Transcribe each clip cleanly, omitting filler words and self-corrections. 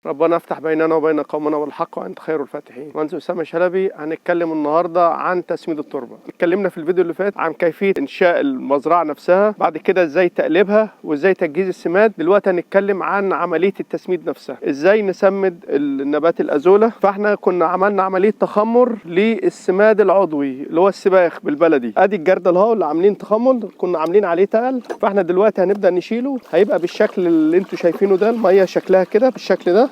ربنا افتح بيننا وبين قومنا بالحق وانت خير الفاتحين. مهندس اسامه شلبي. هنتكلم النهارده عن تسميد التربه. اتكلمنا في الفيديو اللي فات عن كيفيه انشاء المزرعه نفسها، بعد كده ازاي تقلبها وازاي تجهيز السماد. دلوقتي هنتكلم عن عمليه التسميد نفسها، ازاي نسمد النبات الازوله. فاحنا كنا عملنا عمليه تخمر للسماد العضوي اللي هو السباخ بالبلدي. ادي الجردل اهو اللي عاملين تخمر، كنا عاملين عليه تقل. فاحنا دلوقتي هنبدا نشيله، هيبقى بالشكل اللي انتوا شايفينه ده. الميه شكلها كده بالشكل ده.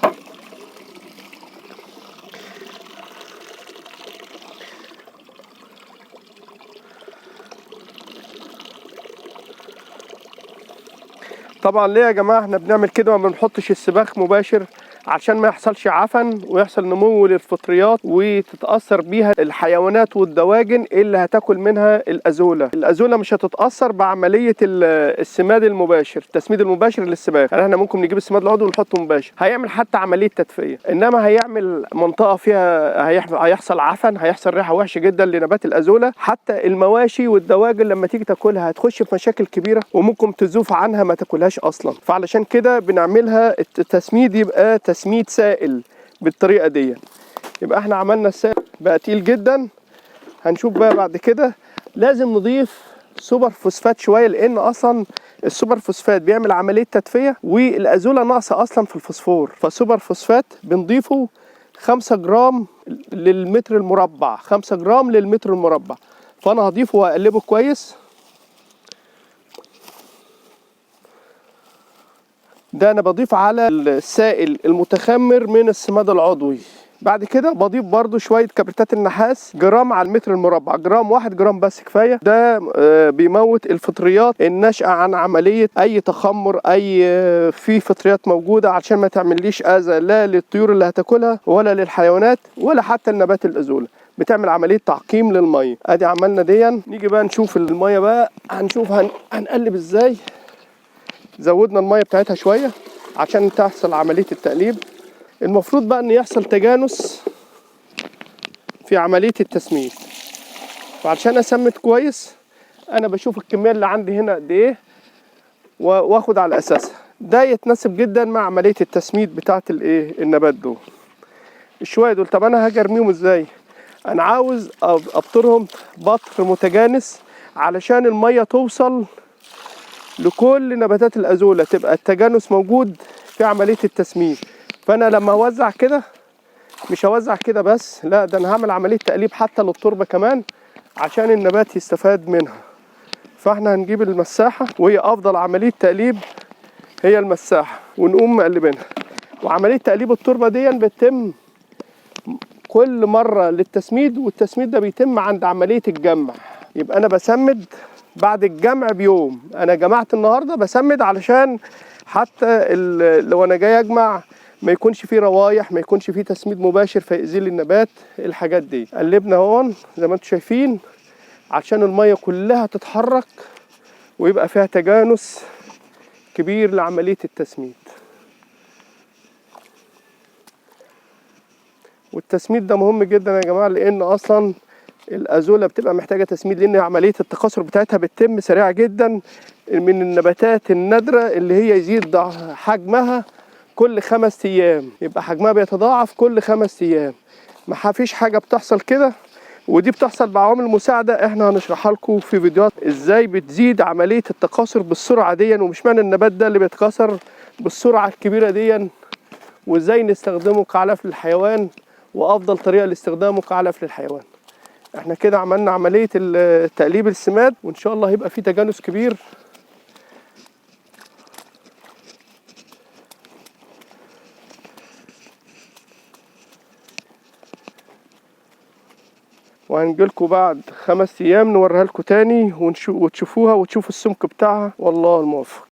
طبعا ليه يا جماعه احنا بنعمل كده؟ ما بنحطش السباخ مباشر عشان ما يحصلش عفن ويحصل نمو للفطريات وتتاثر بيها الحيوانات والدواجن اللي هتاكل منها الازوله. الازوله مش هتتاثر بعمليه السماد المباشر، التسميد المباشر للسباخ. يعني احنا ممكن نجيب السماد العضوي ونحطه مباشر، هيعمل حتى عمليه تدفئه، انما هيعمل منطقه فيها هيحصل عفن، هيحصل ريحه وحشه جدا لنبات الازوله. حتى المواشي والدواجن لما تيجي تاكلها هتخش في مشاكل كبيره وممكن تزوف عنها ما تاكلهاش اصلا. فعلشان كده بنعملها التسميد يبقى تسميد سائل بالطريقه دي. يبقى احنا عملنا السائل بقى تقيل جدا. هنشوف بقى بعد كده لازم نضيف سوبر فوسفات شويه، لان اصلا السوبر فوسفات بيعمل عمليه تدفئه والازوله ناقصه اصلا في الفوسفور. فالسوبر فوسفات بنضيفه 5 جرام للمتر المربع، 5 جرام للمتر المربع. فانا هضيفه واقلبه كويس. ده انا بضيف على السائل المتخمر من السماد العضوي. بعد كده بضيف برضو شوية كبريتات النحاس جرام على المتر المربع، جرام 1 جرام بس كفاية. ده بيموت الفطريات الناشئة عن عملية أي تخمر، أي في فطريات موجودة، عشان ما تعمليش أذى لا للطيور اللي هتاكلها ولا للحيوانات ولا حتى النبات الأزولة. بتعمل عملية تعقيم للمية. ادي عملنا دي. نيجي بقى نشوف المية بقى، هنشوف هنقلب ازاي. زودنا المية بتاعتها شوية عشان تحصل عملية التقليب. المفروض بقى ان يحصل تجانس في عملية التسميد. وعشان اسمد كويس انا بشوف الكمية اللي عندي هنا قد ايه واخد على اساسها. ده يتناسب جدا مع عملية التسميد بتاعت النبات دول. الشوية دول طب انا هاجي ارميهم ازاي؟ انا عاوز ابطرهم بطر متجانس علشان المية توصل لكل نباتات الازوله، تبقى التجانس موجود في عمليه التسميد. فانا لما اوزع كده مش هوزع كده بس، لا ده انا هعمل عمليه تقليب حتى للتربه كمان عشان النبات يستفاد منها. فاحنا هنجيب المساحه، وهي افضل عمليه تقليب هي المساحه، ونقوم مقلبينها. وعمليه تقليب التربه دي بتتم كل مره للتسميد، والتسميد ده بيتم عند عمليه الجمع. يبقى انا بسمد بعد الجمع بيوم. انا جمعت النهارده بسمد علشان حتى لو انا جاي اجمع ما يكونش فيه روايح، ما يكونش فيه تسميد مباشر فيأذي لي النبات. الحاجات دي قلبنا هون زي ما انتم شايفين عشان الميه كلها تتحرك ويبقى فيها تجانس كبير لعمليه التسميد. والتسميد ده مهم جدا يا جماعه، لان اصلا الازوله بتبقى محتاجه تسميد، لان عمليه التكاثر بتاعتها بتتم سريعه جدا. من النباتات النادره اللي هي يزيد حجمها كل 5 ايام، يبقى حجمها بيتضاعف كل 5 ايام. ما فيش حاجه بتحصل كده، ودي بتحصل بعوامل مساعده احنا هنشرحها لكم في فيديوهات ازاي بتزيد عمليه التكاثر بالسرعه دي. ومش معنى النبات ده اللي بيتكاثر بالسرعه الكبيره دي، وازاي نستخدمه كعلف للحيوان، وافضل طريقه لاستخدامه كعلف للحيوان. احنا كده عملنا عملية تقليب السماد، وان شاء الله هيبقى فيه تجانس كبير. وهنجيلكوا بعد 5 ايام نوريها لكم تاني وتشوفوها وتشوفوا السمك بتاعها. والله الموفق.